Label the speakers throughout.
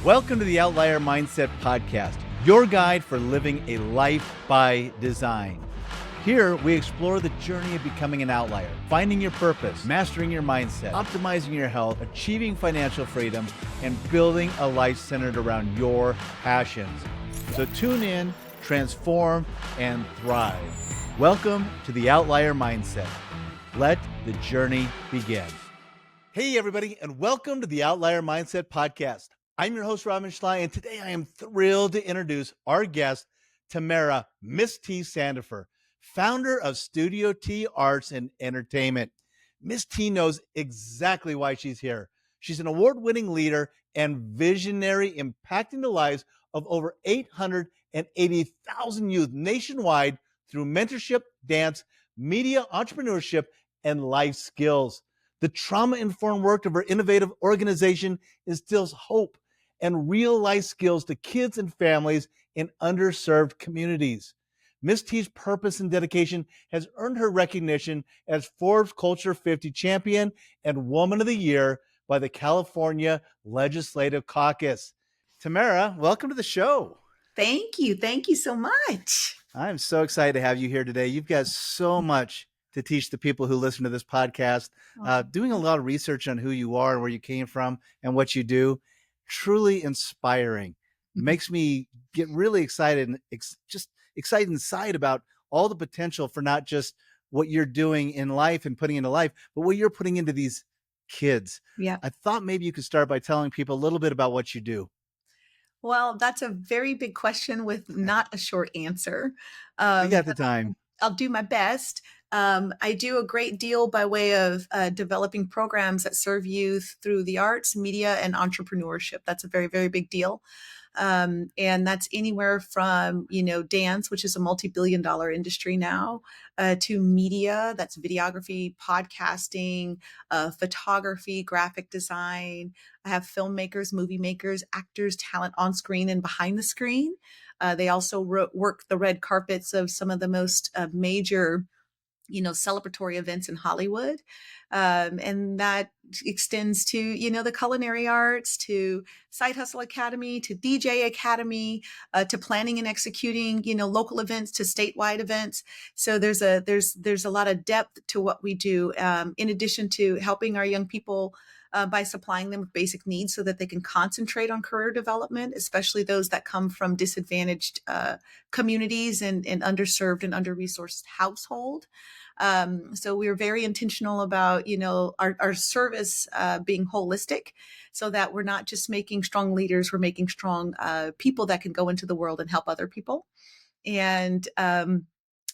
Speaker 1: Welcome to the Outlier Mindset Podcast, your guide for living a life by design. Here, we explore the journey of becoming an outlier, finding your purpose, mastering your mindset, optimizing your health, achieving financial freedom, and building a life centered around your passions. So tune in, transform, and thrive. Welcome to the Outlier Mindset. Let the journey begin. Hey, everybody, and welcome to the Outlier Mindset Podcast. I'm your host, Robin Schley, and today I am thrilled to introduce our guest, Tamara, Miss T Sandifer, founder of Studio T Arts and Entertainment. Miss T knows exactly why she's here. She's an award-winning leader and visionary, impacting the lives of over 880,000 youth nationwide through mentorship, dance, media, entrepreneurship, and life skills. The trauma-informed work of her innovative organization instills hope and real-life skills to kids and families in underserved communities. Miss T's purpose and dedication has earned her recognition as Forbes Culture 50 Champion and Woman of the Year by the California Legislative Caucus. Tamara, welcome to the show.
Speaker 2: Thank you. Thank you so much.
Speaker 1: I'm so excited to have you here today. You've got so much to teach the people who listen to this podcast, doing a lot of research on who you are and where you came from and what you do. Truly inspiring. Makes me get really excited and just excited inside about all the potential for not just what you're doing in life and putting into life, but what you're putting into these kids.
Speaker 2: Yeah.
Speaker 1: I thought maybe you could start by telling people a little bit about what you do.
Speaker 2: Well, that's a very big question with not a short answer.
Speaker 1: We got the time.
Speaker 2: I'll do my best. I do a great deal by way of developing programs that serve youth through the arts, media, and entrepreneurship. That's a very, very big deal. And that's anywhere from, dance, which is a multi-billion-dollar industry now, to media, that's videography, podcasting, photography, graphic design. I have filmmakers, movie makers, actors, talent on screen and behind the screen. They also work the red carpets of some of the most major celebratory events in Hollywood. And that extends to, the culinary arts, to Side Hustle Academy, to DJ Academy, to planning and executing, local events, to statewide events. So there's a lot of depth to what we do, in addition to helping our young people by supplying them with basic needs so that they can concentrate on career development, especially those that come from disadvantaged communities and underserved and under-resourced household. So we're very intentional about, our service being holistic so that we're not just making strong leaders, we're making strong people that can go into the world and help other people. And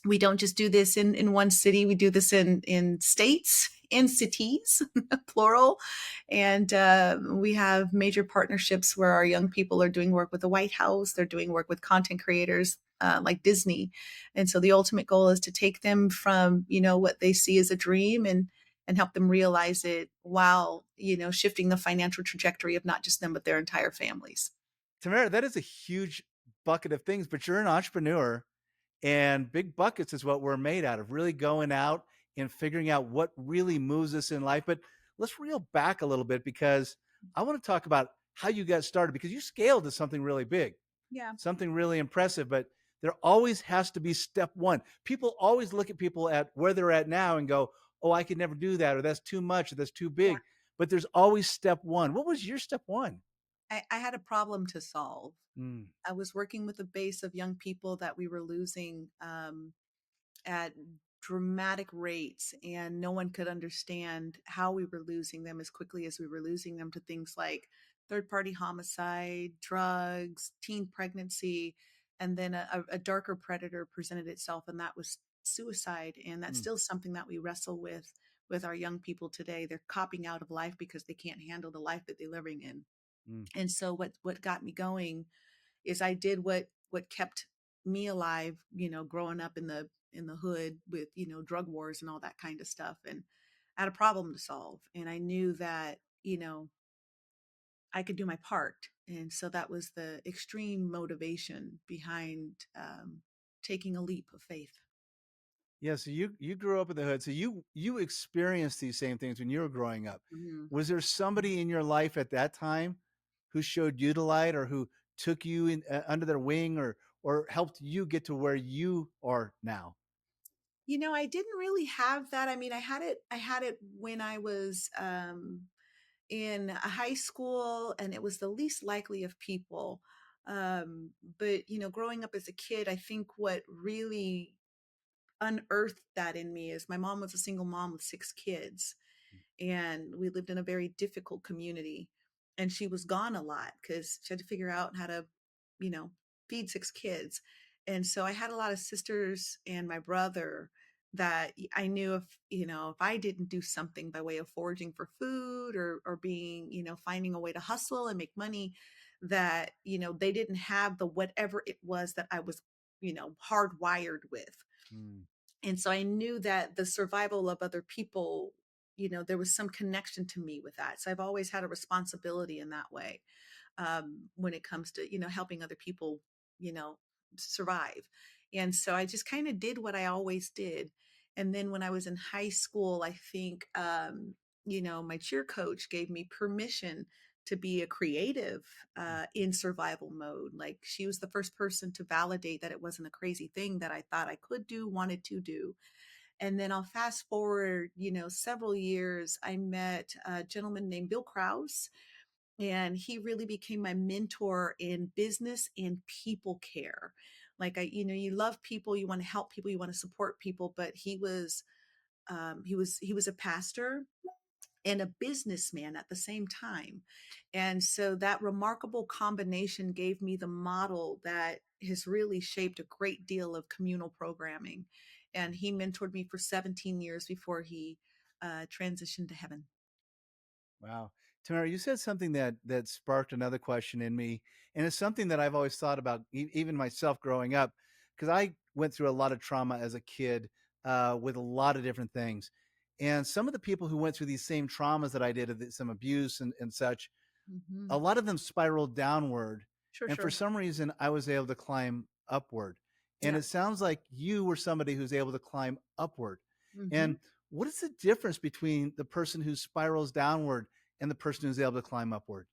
Speaker 2: we don't just do this in one city, we do this in states, in cities, plural. And we have major partnerships where our young people are doing work with the White House. They're doing work with content creators like Disney. And so the ultimate goal is to take them from, what they see as a dream and help them realize it while, shifting the financial trajectory of not just them, but their entire families.
Speaker 1: Tamara, that is a huge bucket of things, but you're an entrepreneur. And big buckets is what we're made out of, really going out and figuring out what really moves us in life. But let's reel back a little bit because I want to talk about how you got started, because you scaled to something really big, something really impressive. But there always has to be step one. People always look at people at where they're at now and go, oh, I could never do that, or that's too much, or that's too big. Yeah. But there's always step one. What was your step one?
Speaker 2: I had a problem to solve. I was working with a base of young people that we were losing at dramatic rates, and no one could understand how we were losing them as quickly as we were losing them to things like third-party homicide, drugs, teen pregnancy, and then a darker predator presented itself, and that was suicide. And that's still something that we wrestle with our young people today. They're copping out of life because they can't handle the life that they're living in. And so what got me going is I did what kept me alive, growing up in the hood with, drug wars and all that kind of stuff. And I had a problem to solve. And I knew that, I could do my part. And so that was the extreme motivation behind taking a leap of faith.
Speaker 1: Yeah, so you grew up in the hood, so you experienced these same things when you were growing up. Was there somebody in your life at that time who showed you the light, or who took you in under their wing, or helped you get to where you are now?
Speaker 2: I didn't really have that. I mean, I had it when I was in a high school, and it was the least likely of people. But growing up as a kid, I think what really unearthed that in me is my mom was a single mom with 6 kids, and we lived in a very difficult community, and she was gone a lot because she had to figure out how to you know feed 6 kids. And so I had a lot of sisters and my brother that I knew, if I didn't do something by way of foraging for food, or being, finding a way to hustle and make money, that they didn't have the whatever it was that I was hardwired with.
Speaker 1: Mm.
Speaker 2: And so I knew that the survival of other people, there was some connection to me with that. So I've always had a responsibility in that way, when it comes to, helping other people, you know, survive. And so I just kind of did what I always did. And then when I was in high school, I think, my cheer coach gave me permission to be a creative in survival mode. Like, she was the first person to validate that it wasn't a crazy thing that I thought I could do, wanted to do. And then I'll fast forward, several years. I met a gentleman named Bill Krause, and he really became my mentor in business and people care. Like, you love people, you want to help people, you want to support people, but he was a pastor and a businessman at the same time. And so that remarkable combination gave me the model that has really shaped a great deal of communal programming. And he mentored me for 17 years before he transitioned to heaven.
Speaker 1: Wow. Tamara, you said something that sparked another question in me. And it's something that I've always thought about, even myself growing up, because I went through a lot of trauma as a kid, with a lot of different things. And some of the people who went through these same traumas that I did, some abuse and such,
Speaker 2: Hmm.
Speaker 1: a lot of them spiraled downward.
Speaker 2: Sure,
Speaker 1: And for
Speaker 2: sure.
Speaker 1: some reason, I was able to climb upward. And
Speaker 2: Yeah.
Speaker 1: it sounds like you were somebody who's able to climb upward.
Speaker 2: Hmm.
Speaker 1: And what is the difference between the person who spirals downward and the person who's able to climb upward?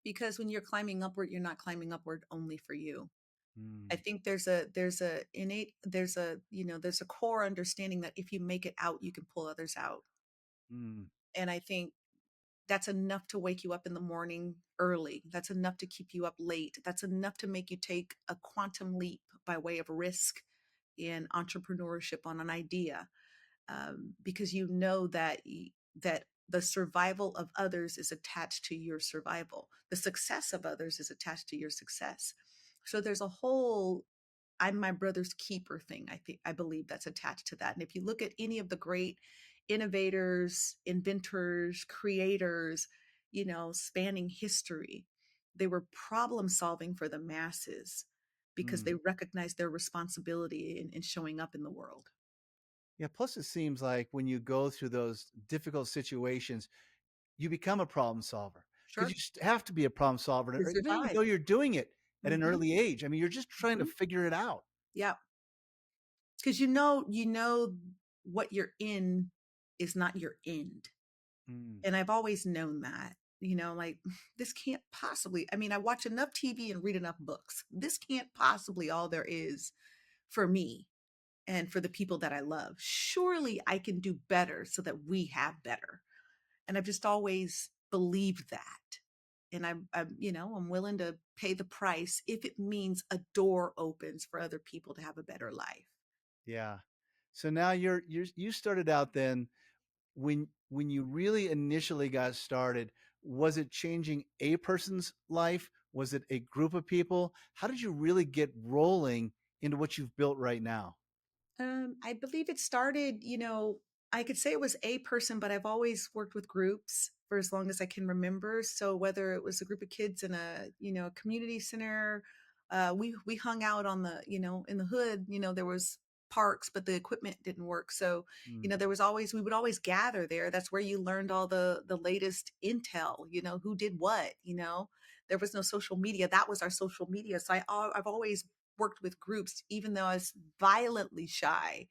Speaker 2: Because when you're climbing upward, you're not climbing upward only for you. I
Speaker 1: Mm,
Speaker 2: think there's a core understanding that if you make it out, you can pull others out.
Speaker 1: mm,
Speaker 2: And I think that's enough to wake you up in the morning early. That's enough to keep you up late. That's enough to make you take a quantum leap by way of risk in entrepreneurship on an idea, because you know that the survival of others is attached to your survival. The success of others is attached to your success. So there's a whole I'm my brother's keeper thing. I believe that's attached to that. And if you look at any of the great innovators, inventors, creators, spanning history, they were problem solving for the masses because
Speaker 1: mm.
Speaker 2: they recognized their responsibility in showing up in the world.
Speaker 1: Yeah. Plus, it seems like when you go through those difficult situations, you become a problem solver, because
Speaker 2: Sure.
Speaker 1: you have to be a problem solver,
Speaker 2: To
Speaker 1: or even
Speaker 2: survive.
Speaker 1: though you're doing it at an
Speaker 2: Hmm.
Speaker 1: early age. I mean, you're just trying to
Speaker 2: Hmm.
Speaker 1: figure it out.
Speaker 2: Yeah. Because you know what you're in is not your end.
Speaker 1: Mm,
Speaker 2: And I've always known that, like, this can't possibly, I mean, I watch enough TV and read enough books. This can't possibly all there is for me and for the people that I love. Surely I can do better so that we have better. And I've just always believed that. And I'm willing to pay the price if it means a door opens for other people to have a better life.
Speaker 1: yeah. So now you started out then, when you really initially got started, was it changing a person's life? Was it a group of people? How did you really get rolling into what you've built right now?
Speaker 2: I believe it started, I could say it was a person, but I've always worked with groups for as long as I can remember. So whether it was a group of kids in a, community center, we hung out on the, in the hood, there was parks, but the equipment didn't work. So,
Speaker 1: Mm,
Speaker 2: we would always gather there. That's where you learned all the latest intel, who did what, there was no social media. That was our social media. So I've always worked with groups, even though I was violently shy,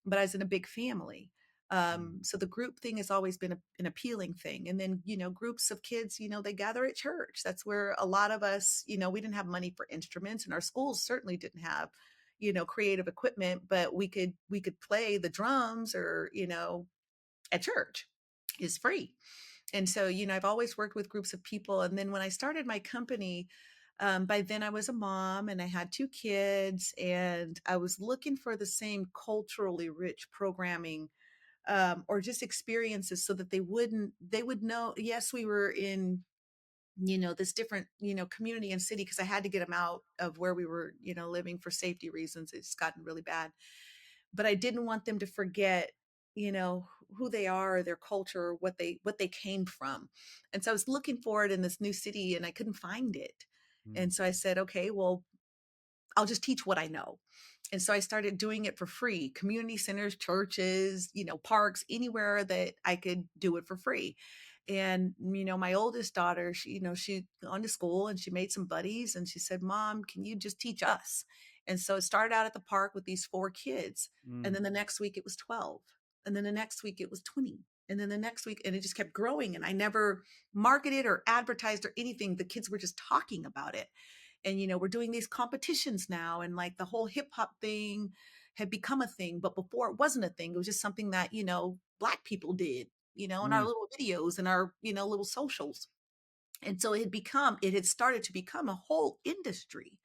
Speaker 2: but I was in a big family.
Speaker 1: Mm.
Speaker 2: So the group thing has always been an appealing thing. And then, groups of kids, they gather at church. That's where a lot of us, we didn't have money for instruments, and our schools certainly didn't have, creative equipment, but we could play the drums, or, at church is free. And so, I've always worked with groups of people. And then when I started my company, by then I was a mom and I had two kids, and I was looking for the same culturally rich programming, or just experiences, so that they would know, yes, we were in, this different, community and city, because I had to get them out of where we were, living for safety reasons. It's gotten really bad, but I didn't want them to forget, who they are, their culture, what they came from. And so I was looking for it in this new city and I couldn't find it.
Speaker 1: Mm.
Speaker 2: And so I said, okay, well, I'll just teach what I know. And so I started doing it for free, community centers, churches, parks, anywhere that I could do it for free. And, my oldest daughter, she gone to school and she made some buddies, and she said, Mom, can you just teach us? And so it started out at the park with these four kids. And
Speaker 1: Mm.
Speaker 2: then the next week it was 12. And then the next week it was 20. And then the next week, and it just kept growing. And I never marketed or advertised or anything. The kids were just talking about it. And we're doing these competitions now, and like the whole hip hop thing had become a thing, but before it wasn't a thing. It was just something that Black people did, in our
Speaker 1: Mm.
Speaker 2: little videos and our little socials. And so it had started to become a whole industry.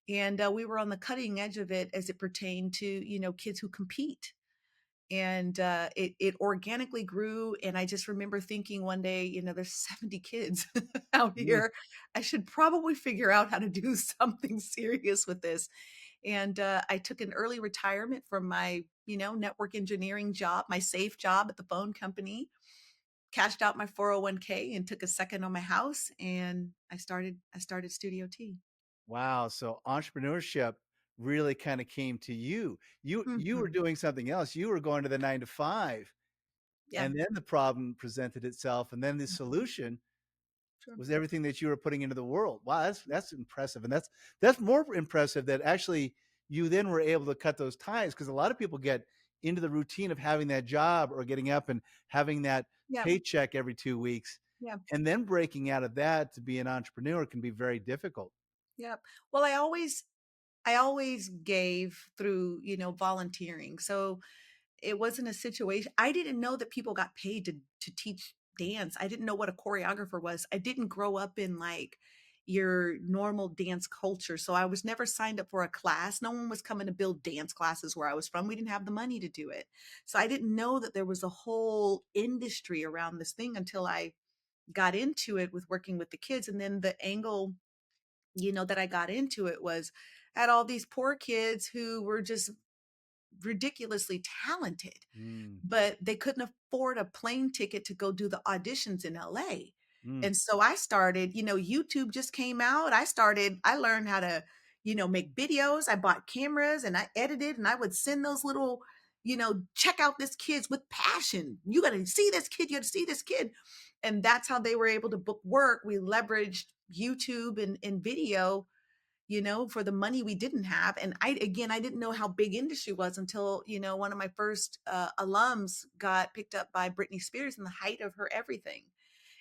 Speaker 2: And we were on the cutting edge of it as it pertained to kids who compete. And it organically grew. And I just remember thinking one day, there's 70 kids out
Speaker 1: Mm.
Speaker 2: here. I should probably figure out how to do something serious with this. And I took an early retirement from my network engineering job, my safe job at the phone company, cashed out my 401k, and took a second on my house, and I started Studio T.
Speaker 1: Wow. So entrepreneurship really kind of came to you. You were
Speaker 2: Mhm.
Speaker 1: doing something else. You were going to the 9 to 5,
Speaker 2: Yeah.
Speaker 1: and then the problem presented itself, and then the
Speaker 2: Mhm.
Speaker 1: solution
Speaker 2: Sure.
Speaker 1: was everything that you were putting into the world. Wow, that's impressive, and that's more impressive that actually you then were able to cut those ties, because a lot of people get into the routine of having that job or getting up and having that
Speaker 2: Yeah.
Speaker 1: paycheck every 2 weeks,
Speaker 2: Yeah.
Speaker 1: and then breaking out of that to be an entrepreneur can be very difficult.
Speaker 2: Yeah. Well, I always gave through, volunteering. So it wasn't a situation. I didn't know that people got paid to teach dance. I didn't know what a choreographer was. I didn't grow up in like your normal dance culture. So I was never signed up for a class. No one was coming to build dance classes where I was from. We didn't have the money to do it. So I didn't know that there was a whole industry around this thing until I got into it with working with the kids. And then the angle, that I got into it was, I had all these poor kids who were just ridiculously talented,
Speaker 1: Mm.
Speaker 2: but they couldn't afford a plane ticket to go do the auditions in LA.
Speaker 1: Mm.
Speaker 2: And so I started, YouTube just came out. I learned how to, make videos. I bought cameras and I edited, and I would send those little, check out this kid's with passion. You got to see this kid. You got to see this kid. And that's how they were able to book work. We leveraged YouTube and video, for the money we didn't have. And I didn't know how big industry was until, one of my first alums got picked up by Britney Spears in the height of her everything.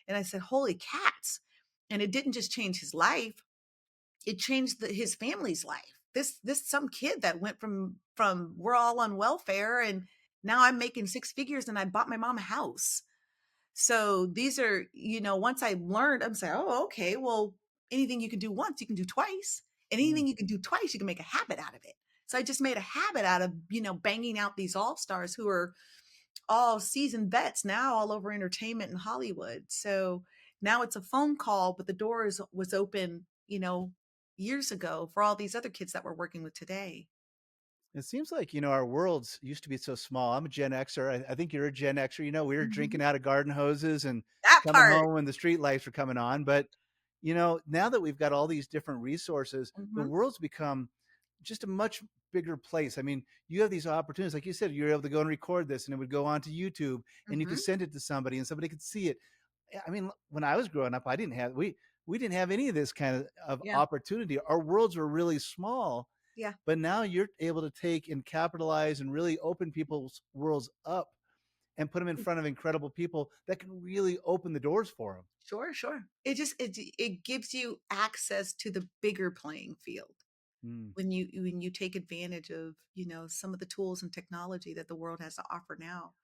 Speaker 2: And I said, holy cats. And it didn't just change his life, it changed his family's life. This some kid that went from we're all on welfare, and now I'm making six figures, and I bought my mom a house. So these are, once I learned, I'm saying, oh, okay, well, anything you can do once, you can do twice. And
Speaker 1: Mm.
Speaker 2: anything you can do twice, you can make a habit out of it. So I just made a habit out of, banging out these all stars who are all seasoned vets now all over entertainment in Hollywood. So now it's a phone call, but the was open, years ago for all these other kids that we're working with today.
Speaker 1: It seems like, our worlds used to be so small. I'm a Gen Xer. I think you're a Gen Xer. We were drinking
Speaker 2: Mhm.
Speaker 1: out of garden hoses and
Speaker 2: That
Speaker 1: coming
Speaker 2: part.
Speaker 1: home when the street lights were coming on. But, now that we've got all these different resources, the
Speaker 2: Mhm.
Speaker 1: world's become just a much bigger place. I mean, you have these opportunities. Like you said, you're able to go and record this and it would go onto YouTube and you could
Speaker 2: Mhm.
Speaker 1: send it to somebody and somebody could see it. I mean, when I was growing up, we didn't have any of this kind of
Speaker 2: Yeah.
Speaker 1: opportunity. Our worlds were really small,
Speaker 2: Yeah.
Speaker 1: but now you're able to take and capitalize and really open people's worlds up. and put them in front of incredible people that can really open the doors for them.
Speaker 2: Sure, sure. It gives you access to the bigger playing field
Speaker 1: Mm,
Speaker 2: when you take advantage of, some of the tools and technology that the world has to offer now.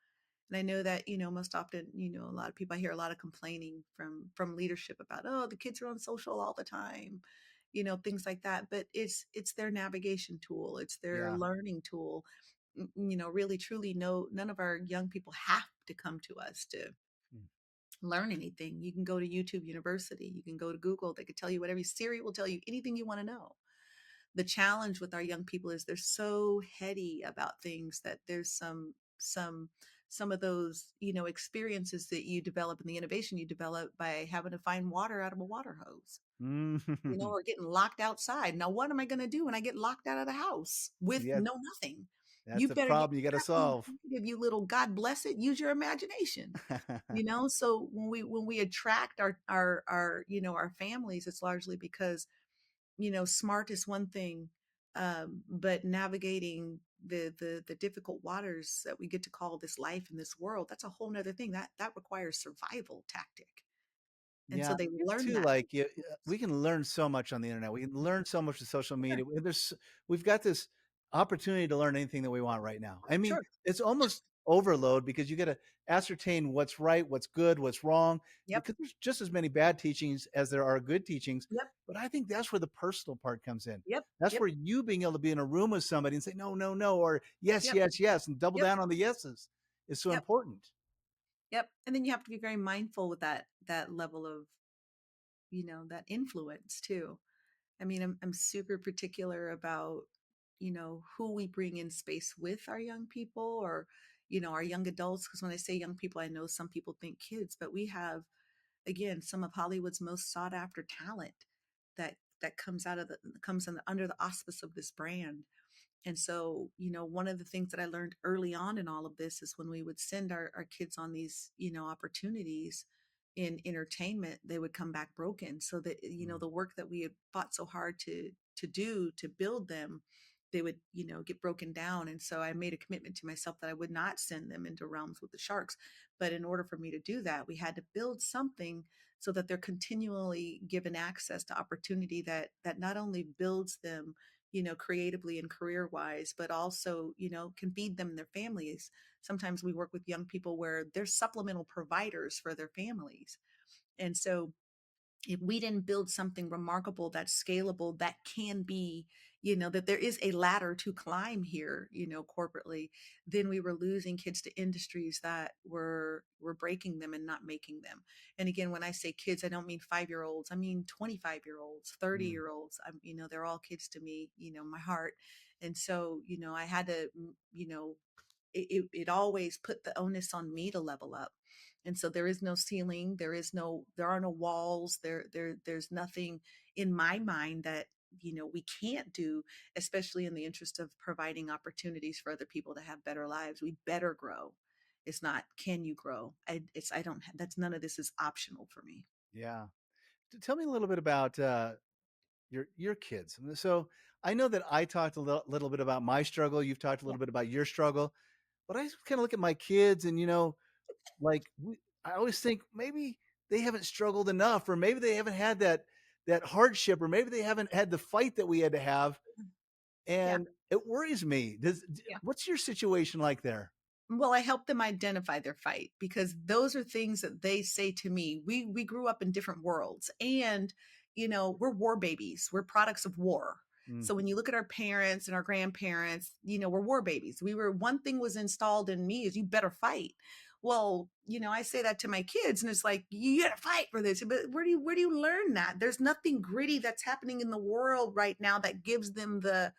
Speaker 2: And I know that, most often, a lot of people, I hear a lot of complaining from leadership about, oh, the kids are on social all the time, things like that. But it's their navigation tool, it's their
Speaker 1: yeah.
Speaker 2: learning tool. Really truly no none of our young people have to come to us to
Speaker 1: Mm.
Speaker 2: learn anything. You can go to YouTube University, you can go to Google, they could tell you whatever. Siri will tell you anything you want to know. The challenge with our young people is they're so heady about things that there's some of those experiences that you develop and the innovation you develop by having to find water out of a water hose,
Speaker 1: Mm.
Speaker 2: or getting locked outside. Now what am I going to do when I get locked out of the house with
Speaker 1: Yeah,
Speaker 2: no nothing? You
Speaker 1: that's a
Speaker 2: better get
Speaker 1: problem you got to
Speaker 2: crafty,
Speaker 1: solve.
Speaker 2: creative, you little God bless it, use your imagination. So when we attract our our families, it's largely because smart is one thing, but navigating the difficult waters that we get to call this life in this world, that's a whole nother thing that requires survival tactic. And
Speaker 1: Yeah,
Speaker 2: so they learn
Speaker 1: too,
Speaker 2: that.
Speaker 1: like, we can learn so much on the internet. We can learn so much with social
Speaker 2: Sure,
Speaker 1: media. We've got this opportunity to learn anything that we want right now. I mean,
Speaker 2: sure.
Speaker 1: it's almost overload because you gotta ascertain what's right, what's good, what's wrong,
Speaker 2: Yep,
Speaker 1: because there's just as many bad teachings as there are good teachings.
Speaker 2: yep,
Speaker 1: But I think that's where the personal part comes in.
Speaker 2: yep,
Speaker 1: That's
Speaker 2: yep,
Speaker 1: where you being able to be in a room with somebody and say, "No, no, no," or "Yes,
Speaker 2: yep,
Speaker 1: yes, yes," and double
Speaker 2: yep,
Speaker 1: down on the yeses is so
Speaker 2: yep,
Speaker 1: important.
Speaker 2: yep. And then you have to be very mindful with that level of that influence too. I mean, I'm super particular about, who we bring in space with our young people, or, our young adults. Because when I say young people, I know some people think kids, but we have, again, some of Hollywood's most sought after talent that comes under the auspice of this brand. And so, one of the things that I learned early on in all of this is when we would send our kids on these, opportunities in entertainment, they would come back broken. So that,
Speaker 1: Mm,
Speaker 2: the work that we had fought so hard to do to build them, they would, get broken down. And so I made a commitment to myself that I would not send them into realms with the sharks. But in order for me to do that, we had to build something so that they're continually given access to opportunity that not only builds them creatively and career wise, but also, can feed them and their families. Sometimes we work with young people where they're supplemental providers for their families. And so if we didn't build something remarkable that's scalable, that can be, that there is a ladder to climb here, corporately, then we were losing kids to industries that were breaking them and not making them. And again, when I say kids, I don't mean 5-year olds, I mean 25-year olds, 30
Speaker 1: mm,
Speaker 2: year olds. I'm, they're all kids to me, my heart. And so, I had to, it always put the onus on me to level up. And so there is no ceiling, there are no walls, there's nothing in my mind that we can't do, especially in the interest of providing opportunities for other people to have better lives. We better grow. It's not can you grow. I don't that's none of this is optional for me.
Speaker 1: yeah. Tell me a little bit about your kids. So I know that I talked a little bit about my struggle. You've talked a
Speaker 2: Yeah.
Speaker 1: little bit about your struggle, but I kind of look at my kids, and like I always think maybe they haven't struggled enough, or maybe they haven't had that hardship, or maybe they haven't had the fight that we had to have,
Speaker 2: Yeah.
Speaker 1: and it worries me.
Speaker 2: Yeah.
Speaker 1: What's your situation like there?
Speaker 2: Well, I help them identify their fight because those are things that they say to me. We grew up in different worlds, and we're war babies. We're products of war.
Speaker 1: Mm,
Speaker 2: So when you look at our parents and our grandparents, we're war babies. We were One thing was installed in me is you better fight. Well, I say that to my kids and it's like you got to fight for this. But where do you learn that? There's nothing gritty that's happening in the world right now that gives them the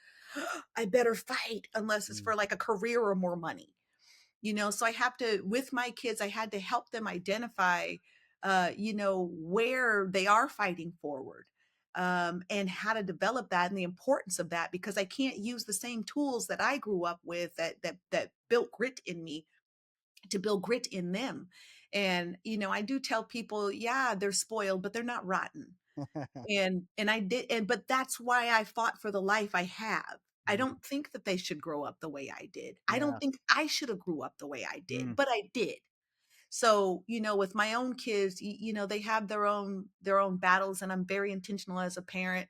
Speaker 2: I better fight unless it's
Speaker 1: mm,
Speaker 2: for like a career or more money. So I have to, with my kids, I had to help them identify where they are fighting forward, and how to develop that and the importance of that, because I can't use the same tools that I grew up with that built grit in me to build grit in them. And I do tell people, yeah, they're spoiled but they're not rotten. And I did, but that's why I fought for the life I have. I don't think that they should grow up the way I did. I don't
Speaker 1: Yeah.
Speaker 2: think I should have grew up the way I did,
Speaker 1: Mm.
Speaker 2: but I did. So, with my own kids, they have their own battles, and I'm very intentional as a parent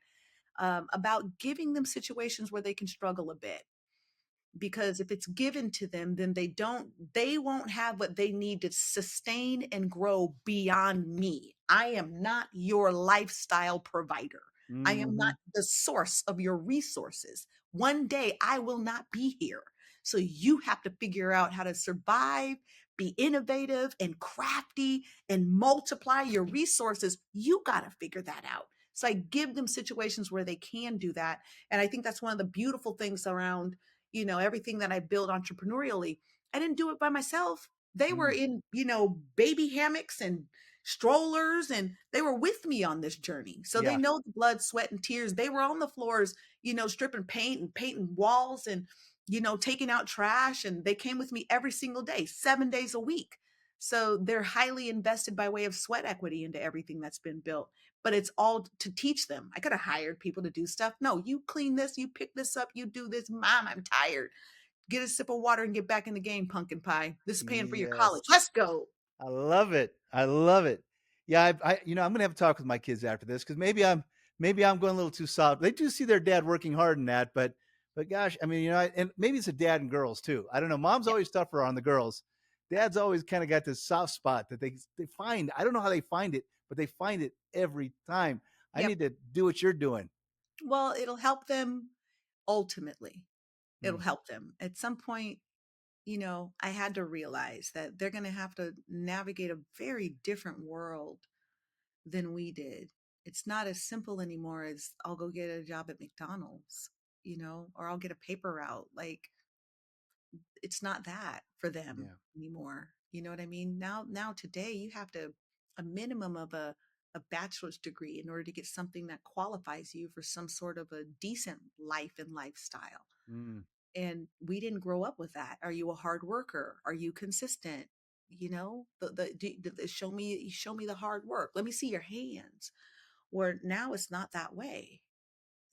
Speaker 2: about giving them situations where they can struggle a bit, because if it's given to them, then they won't have what they need to sustain and grow beyond me. I am not your lifestyle provider. I am not
Speaker 1: Mhm.
Speaker 2: the source of your resources. One day I will not be here. So you have to figure out how to survive, be innovative and crafty, and multiply your resources. You got to figure that out. So I give them situations where they can do that. And I think that's one of the beautiful things around everything that I build entrepreneurially. I didn't do it by myself. They were
Speaker 1: Mm.
Speaker 2: in, baby hammocks and strollers, and they were with me on this journey. So they
Speaker 1: Yeah.
Speaker 2: know the blood, sweat, and tears. They were on the floors, stripping paint and painting walls and, taking out trash. And they came with me every single day, 7 days a week. So they're highly invested by way of sweat equity into everything that's been built, but it's all to teach them. I could have hired people to do stuff. No, you clean this, you pick this up, you do this. Mom, I'm tired. Get a sip of water and get back in the game, pumpkin pie. This is paying for your
Speaker 1: Yes.
Speaker 2: college. Let's go.
Speaker 1: I love it. I love it. Yeah, I'm gonna have to talk with my kids after this because maybe I'm going a little too soft. They do see their dad working hard in that, but gosh, I mean, and maybe it's a dad and girls too. I don't know. Mom's
Speaker 2: Yeah.
Speaker 1: always tougher on the girls. Dad's always kind of got this soft spot that they find. I don't know how they find it, but they find it every time. I
Speaker 2: Yep.
Speaker 1: need to do what you're doing.
Speaker 2: Well, it'll help them ultimately. It'll
Speaker 1: Mm,
Speaker 2: help them. At some point, I had to realize that they're going to have to navigate a very different world than we did. It's not as simple anymore as I'll go get a job at McDonald's, or I'll get a paper route. Like, it's not that for them
Speaker 1: yeah.
Speaker 2: anymore. You know what I mean? Now today you have to a minimum of a bachelor's degree in order to get something that qualifies you for some sort of a decent life and lifestyle.
Speaker 1: Mm,
Speaker 2: And we didn't grow up with that. Are you a hard worker? Are you consistent? Show me the hard work. Let me see your hands. Where now it's not that way.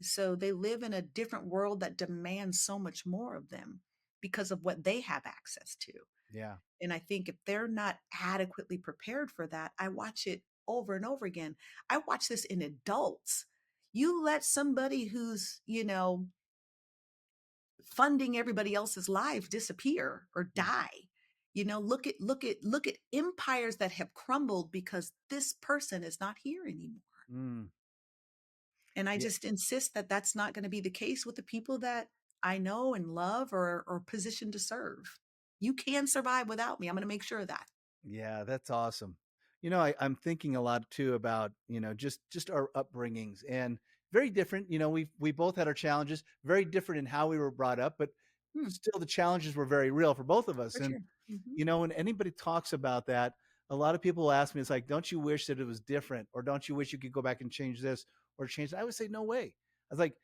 Speaker 2: So they live in a different world that demands so much more of them because of what they have access to.
Speaker 1: yeah.
Speaker 2: And I think if they're not adequately prepared for that, I watch it over and over again. I watch this in adults. You let somebody who's, funding everybody else's lives disappear or
Speaker 1: Mm,
Speaker 2: die. Look at empires that have crumbled because this person is not here anymore.
Speaker 1: mm.
Speaker 2: And I
Speaker 1: Yeah.
Speaker 2: just insist that that's not going to be the case with the people that I know and love or positioned to serve. You can survive without me. I'm going to make sure of that.
Speaker 1: Yeah, that's awesome. I'm thinking a lot too about, just our upbringings and very different. We both had our challenges, very different in how we were brought up, but
Speaker 2: Hmm,
Speaker 1: still the challenges were very real for both of us.
Speaker 2: for
Speaker 1: And,
Speaker 2: sure. Hmm.
Speaker 1: when anybody talks about that, a lot of people ask me, it's like, don't you wish that it was different? Or don't you wish you could go back and change this or change that? I would say, no way. I was like,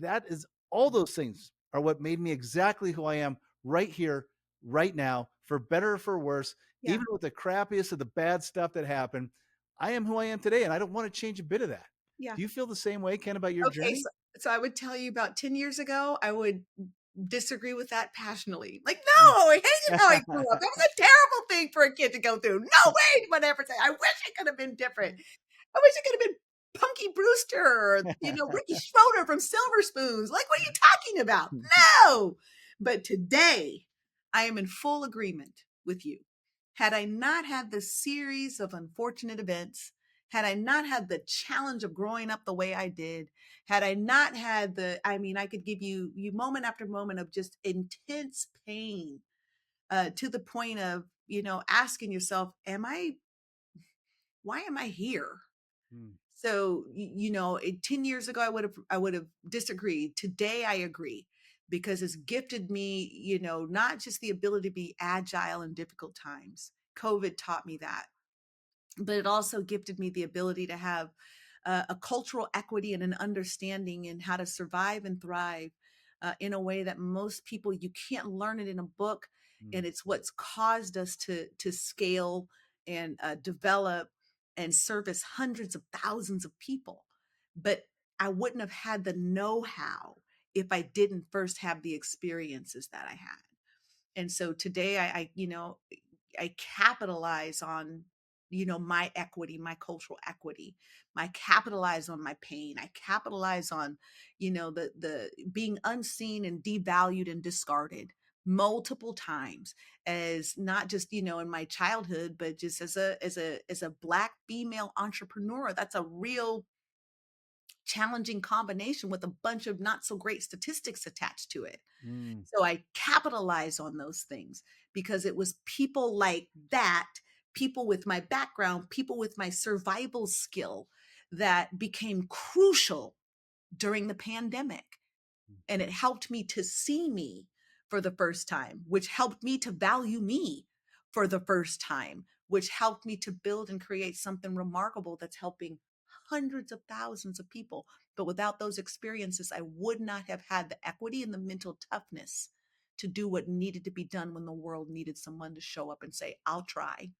Speaker 1: that is all those things are what made me exactly who I am right here, right now, for better or for worse,
Speaker 2: Yeah.
Speaker 1: even with the crappiest of the bad stuff that happened. I am who I am today, and I don't want to change a bit of that.
Speaker 2: Yeah.
Speaker 1: Do you feel the same way, Ken, about your
Speaker 2: Okay.
Speaker 1: journey?
Speaker 2: So I would tell you about 10 years ago, I would disagree with that passionately. Like,
Speaker 1: Mm.
Speaker 2: no, I hated how I grew up. That was a terrible thing for a kid to go through. No way would I ever say. I wish it could have been different. I wish it could have been Punky Brewster or, Ricky Schroeder from Silver Spoons. Like, what are you talking about? No. But today, I am in full agreement with you. Had I not had the series of unfortunate events, had I not had the challenge of growing up the way I did, had I not had I could give you moment after moment of just intense pain to the point of, asking yourself, why am I here?
Speaker 1: Mm,
Speaker 2: So, 10 years ago, I would have disagreed. Today, I agree because it's gifted me, not just the ability to be agile in difficult times. COVID taught me that, but it also gifted me the ability to have a cultural equity and an understanding in how to survive and thrive in a way that most people, you can't learn it in a book.
Speaker 1: mm,
Speaker 2: And it's what's caused us to scale and develop and service hundreds of thousands of people. But I wouldn't have had the know-how if I didn't first have the experiences that I had. And so today I capitalize on, my equity, my cultural equity. I capitalize on my pain. I capitalize on, the being unseen and devalued and discarded multiple times, as not just, in my childhood, but just as a black female entrepreneur. That's a real challenging combination with a bunch of not so great statistics attached to it.
Speaker 1: Mm.
Speaker 2: So I capitalize on those things because it was people like that, people with my background, people with my survival skill, that became crucial during the pandemic. And it helped me to see me for the first time, which helped me to value me for the first time, which helped me to build and create something remarkable that's helping hundreds of thousands of people. But without those experiences, I would not have had the equity and the mental toughness to do what needed to be done when the world needed someone to show up and say, I'll try.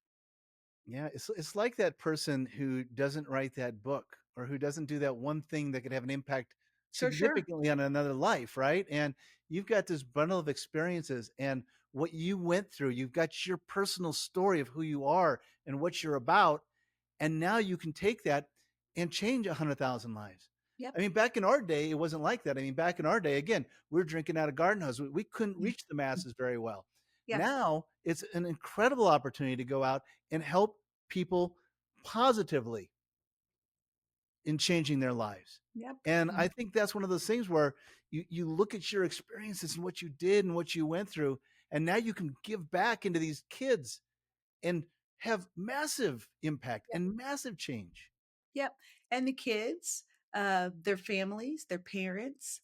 Speaker 1: Yeah, it's like that person who doesn't write that book or who doesn't do that one thing that could have an impact
Speaker 2: Sure, sure.
Speaker 1: significantly on another life, right? And you've got this bundle of experiences and what you went through. You've got your personal story of who you are and what you're about, and now you can take that and change 100,000 lives.
Speaker 2: Yep.
Speaker 1: I mean, back in our day, it wasn't like that. I mean, back in our day, again, we were drinking out of garden hoses. We couldn't
Speaker 2: Yeah.
Speaker 1: reach the masses very well.
Speaker 2: Yep.
Speaker 1: Now it's an incredible opportunity to go out and help people positively in changing their lives.
Speaker 2: Yep.
Speaker 1: And I think that's one of those things where you look at your experiences and what you did and what you went through, and now you can give back into these kids and have massive impact and massive change.
Speaker 2: Yep. And the kids, their families, their parents,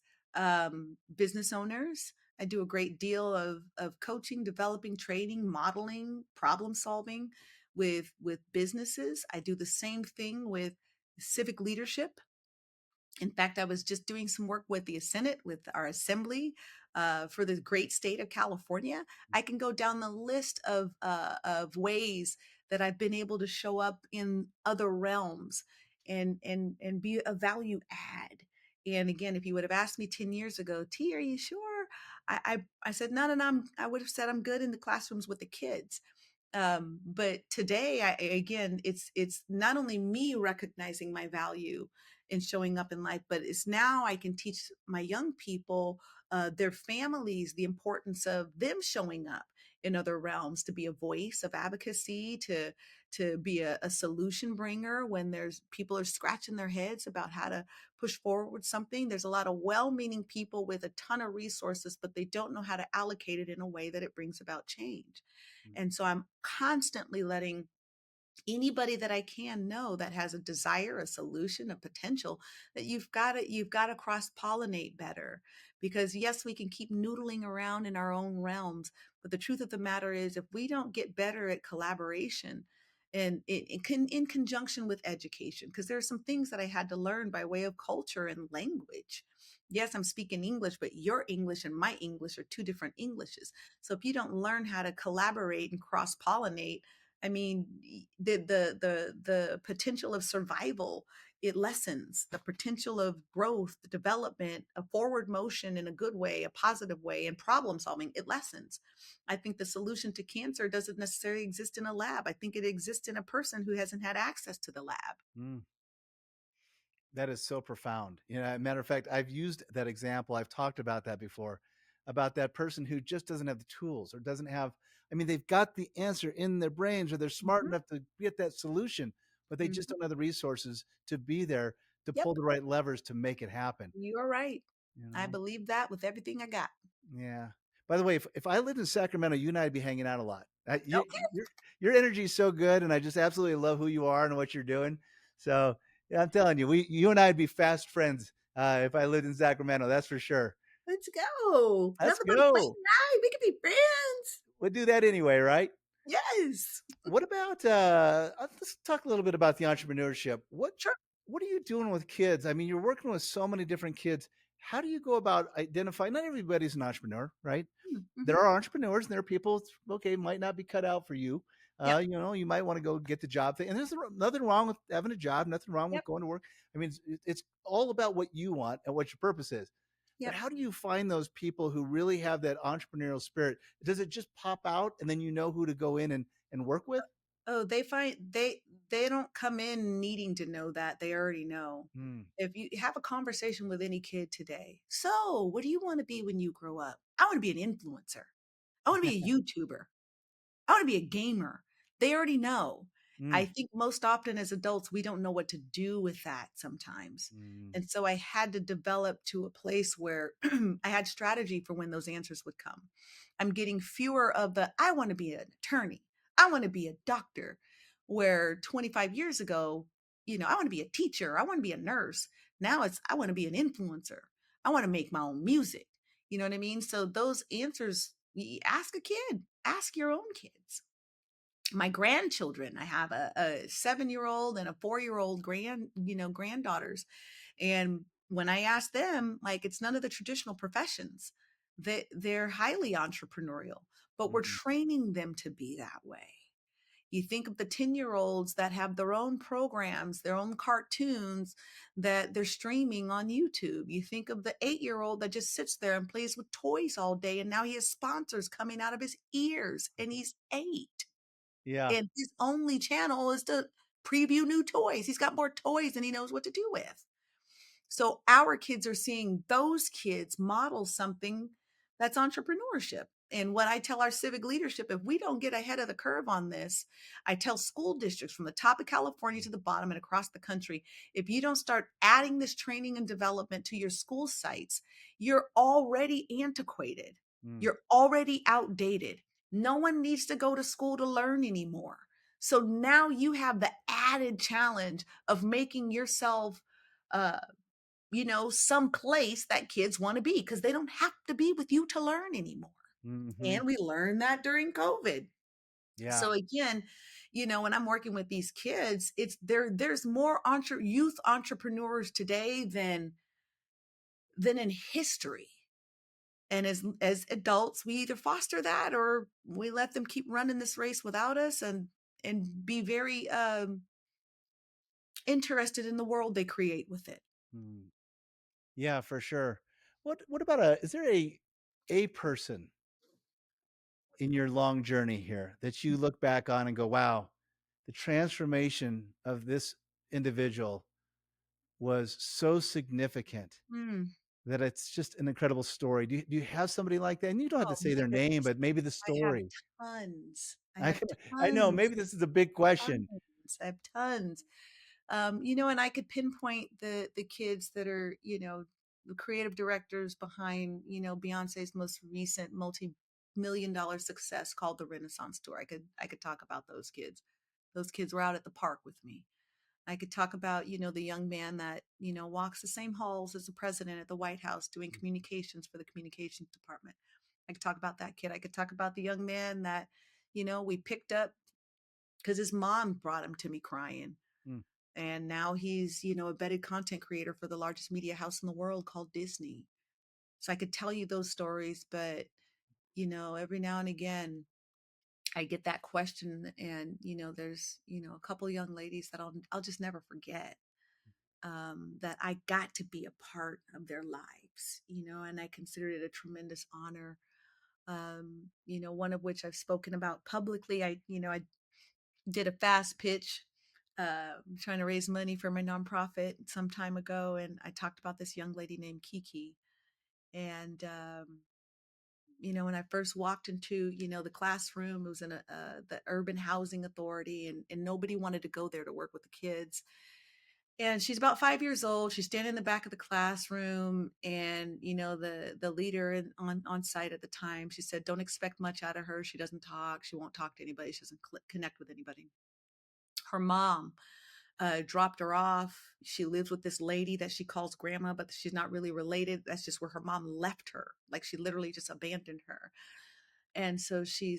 Speaker 2: business owners. I do a great deal of coaching, developing, training, modeling, problem solving with businesses. I do the same thing with civic leadership. In fact, I was just doing some work with the Senate, with our assembly, for the great state of California. I can go down the list of ways that I've been able to show up in other realms and be a value add. And again, if you would have asked me 10 years ago, T, are you sure? I said, no, no, no. I would have said I'm good in the classrooms with the kids. But today, again, it's not only me recognizing my value and showing up in life, but it's now I can teach my young people, their families, the importance of them showing up in other realms, to be a voice of advocacy, to be a solution bringer when there's people are scratching their heads about how to push forward with something. There's a lot of well-meaning people with a ton of resources, but they don't know how to allocate it in a way that it brings about change. And so I'm constantly letting anybody that I can know that has a desire, a solution, a potential, that you've got to cross-pollinate better. Because yes, we can keep noodling around in our own realms, but the truth of the matter is if we don't get better at collaboration and in conjunction with education, because there are some things that I had to learn by way of culture and language. Yes, I'm speaking English, but your English and my English are two different Englishes. So if you don't learn how to collaborate and cross-pollinate, I mean, the potential of survival, it lessens. The potential of growth, the development, a forward motion in a good way, a positive way, and problem solving, it lessens. I think the solution to cancer doesn't necessarily exist in a lab. I think it exists in a person who hasn't had access to the lab.
Speaker 1: Mm. That is so profound. Matter of fact, I've used that example. I've talked about that before, about that person who just doesn't have the tools or doesn't have, I mean, they've got the answer in their brains or they're smart
Speaker 2: Mhm,
Speaker 1: enough to get that solution, but they just
Speaker 2: mhm.
Speaker 1: don't have the resources to be there to
Speaker 2: Yep,
Speaker 1: pull the right levers to make it happen.
Speaker 2: you are right.
Speaker 1: You
Speaker 2: I
Speaker 1: know?
Speaker 2: believe that with everything I got.
Speaker 1: Yeah. By the way, if I lived in Sacramento, you and I'd be hanging out a lot.
Speaker 2: Okay,
Speaker 1: Your energy is so good, and I just absolutely love who you are and what you're doing. So yeah, I'm telling you, you and I'd be fast friends if I lived in Sacramento. That's for sure.
Speaker 2: let's go.
Speaker 1: Let's
Speaker 2: Nothing but a plane
Speaker 1: go.
Speaker 2: ride. We could be friends.
Speaker 1: We'll do that anyway, right?
Speaker 2: Yes.
Speaker 1: What about let's talk a little bit about the entrepreneurship.
Speaker 2: Sure.
Speaker 1: What are you doing with kids? I mean, you're working with so many different kids. How do you go about identifying? Not everybody's an entrepreneur, right? There
Speaker 2: Mhm.
Speaker 1: are entrepreneurs and there are people, okay, might not be cut out for you.
Speaker 2: Yep.
Speaker 1: You might want to go get the job thing. And there's nothing wrong with having a job, nothing wrong with
Speaker 2: Yep.
Speaker 1: going to work. I mean, it's all about what you want and what your purpose is. But
Speaker 2: Yep.
Speaker 1: how do you find those people who really have that entrepreneurial spirit? Does it just pop out and then you know who to go in and work with?
Speaker 2: Oh, they don't come in needing to know that. They already know.
Speaker 1: Mm.
Speaker 2: If you have a conversation with any kid today, so what do you want to be when you grow up? I want to be an influencer. I want to be a YouTuber. I want to be a gamer. They already know. I
Speaker 1: Mm.
Speaker 2: think most often as adults, we don't know what to do with that sometimes.
Speaker 1: Mm.
Speaker 2: And so I had to develop to a place where I had strategy for when those answers would come. I'm getting fewer of the, I want to be an attorney. I want to be a doctor. Where 25 years ago, I want to be a teacher. I want to be a nurse. Now it's, I want to be an influencer. I want to make my own music. You know what I mean? So those answers, ask a kid, ask your own kids. My grandchildren, I have a 7-year old and a 4-year old granddaughters. And when I ask them, like, it's none of the traditional professions, that they're highly entrepreneurial, but we're
Speaker 1: Mhm.
Speaker 2: training them to be that way. You think of the 10-year-olds that have their own programs, their own cartoons that they're streaming on YouTube. You think of the 8-year-old that just sits there and plays with toys all day, and now he has sponsors coming out of his ears, and he's 8.
Speaker 1: Yeah.
Speaker 2: And his only channel is to preview new toys. He's got more toys than he knows what to do with. So our kids are seeing those kids model something that's entrepreneurship. And what I tell our civic leadership, if we don't get ahead of the curve on this, I tell school districts from the top of California to the bottom and across the country, if you don't start adding this training and development to your school sites, you're already antiquated.
Speaker 1: Mm.
Speaker 2: You're already outdated. No one needs to go to school to learn anymore. So now you have the added challenge of making yourself uh, some place that kids want to be because they don't have to be with you to learn anymore.
Speaker 1: Mhm.
Speaker 2: And we learned that during COVID.
Speaker 1: Yeah.
Speaker 2: So again, when I'm working with these kids, it's there's more youth entrepreneurs today than in history. And as adults, we either foster that or we let them keep running this race without us and be very interested in the world they create with it.
Speaker 1: Mm. Yeah, for sure. What about is there a person in your long journey here that you look back on and go, "Wow, the transformation of this individual was so significant
Speaker 2: Mm.
Speaker 1: that it's just an incredible story." Do you have somebody like that? And you don't have to
Speaker 2: Oh
Speaker 1: say
Speaker 2: man,
Speaker 1: their name, but maybe the
Speaker 2: I have
Speaker 1: story.
Speaker 2: tons. I
Speaker 1: I
Speaker 2: have
Speaker 1: can I know
Speaker 2: tons,
Speaker 1: maybe this is a big question.
Speaker 2: tons. I have tons. And I could pinpoint the kids that are, the creative directors behind, Beyonce's most recent multi-million dollar success called the Renaissance Tour. I could talk about those kids. Those kids were out at the park with me. I could talk about, the young man that, walks the same halls as the president at the White House doing communications for the communications department. I could talk about that kid. I could talk about the young man that, we picked up because his mom brought him to me crying.
Speaker 1: Mm.
Speaker 2: And now he's, a vetted content creator for the largest media house in the world called Disney. So I could tell you those stories, but, every now and again, I get that question and, there's, a couple young ladies that I'll just never forget that I got to be a part of their lives, and I considered it a tremendous honor. One of which I've spoken about publicly. I did a fast pitch trying to raise money for my nonprofit some time ago, and I talked about this young lady named Kiki. And when I first walked into the classroom, it was in the Urban Housing Authority, and nobody wanted to go there to work with the kids. And she's about 5 years old. She's standing in the back of the classroom, and the leader on site at the time, she said, "Don't expect much out of her. She doesn't talk. She won't talk to anybody. She doesn't connect with anybody." Her mom dropped her off. She lives with this lady that she calls grandma, but she's not really related. That's just where her mom left her. Like she literally just abandoned her. And so she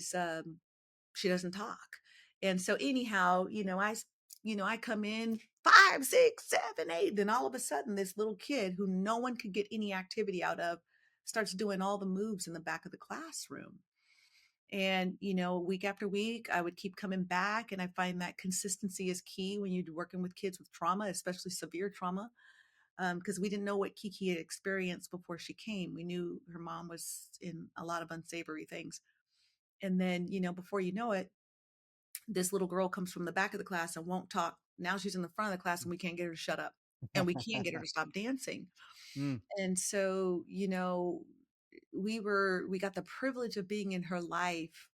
Speaker 2: doesn't talk. And so anyhow, I come in 5, 6, 7, 8. Then all of a sudden, this little kid who no one could get any activity out of starts doing all the moves in the back of the classroom. And, week after week, I would keep coming back. And I find that consistency is key when you're working with kids with trauma, especially severe trauma. because we didn't know what Kiki had experienced before she came. We knew her mom was in a lot of unsavory things. And then, before you know it, this little girl comes from the back of the class and won't talk. Now she's in the front of the class and we can't get her to shut up, and we can't get her to stop dancing.
Speaker 1: Mm,
Speaker 2: And so, we got the privilege of being in her life